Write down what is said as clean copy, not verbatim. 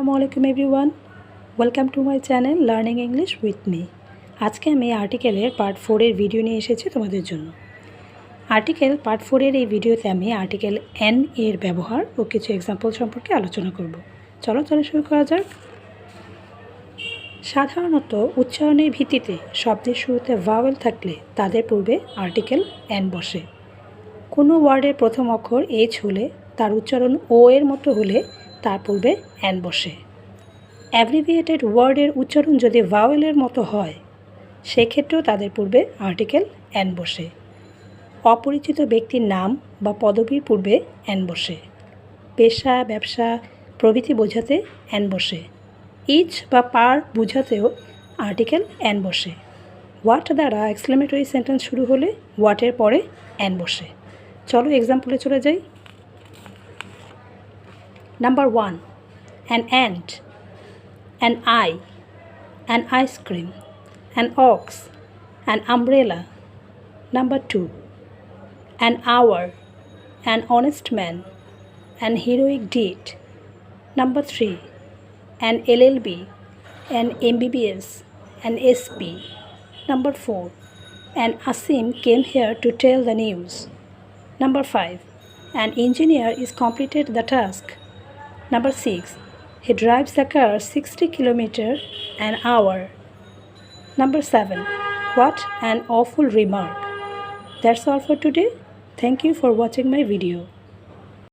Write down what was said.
আসসালামু আলাইকুম everyone, welcome to my channel learning English with me. আজকে আমি আর্টিকেলের পার্ট 4 এর ভিডিও নিয়ে এসেছি তোমাদের জন্য। আর্টিকেল পার্ট 4 এর এই ভিডিওতে আমি আর্টিকেল এন এর ব্যবহার ও কিছু এক্সাম্পল সম্পর্কে আলোচনা করব। চলো শুরু করা যাক। সাধারণত উচ্চারণের ভিত্তিতে শব্দের শুরুতে ভাওয়েল থাকলে তাদের পূর্বে আর্টিকেল এন বসে। কোনো ওয়ার্ডের প্রথম অক্ষর এইচ হলে তার উচ্চারণ ও এর মতো হলে তার পূর্বে এন বসে। অ্যাব্রিভিয়েটেড ওয়ার্ডের উচ্চারণ যদি ভাওয়েলের মতো হয় সেক্ষেত্রেও তাদের পূর্বে আর্টিকেল এন বসে। অপরিচিত ব্যক্তির নাম বা পদবীর পূর্বে এন বসে। পেশা, ব্যবসা প্রভৃতি বোঝাতে এন বসে। ইচ বা পার বোঝাতেও আর্টিকেল এন বসে। হোয়াট দ্বারা এক্সক্লেমেটরি সেন্টেন্স শুরু হলে হোয়াটের পরে এন বসে। চলো এক্সাম্পলে চলে যাই। Number 1, an ant, an eye, an ice cream, an ox, an umbrella. Number 2, an hour, an honest man, an heroic deed. Number 3, an LLB, an MBBS, an SP. Number 4, an Asim came here to tell the news. Number 5, an engineer is completed the task. Number 6, he drives the car 60 kilometers an hour. Number 7, what an awful remark. That's all for today. Thank you for watching my video.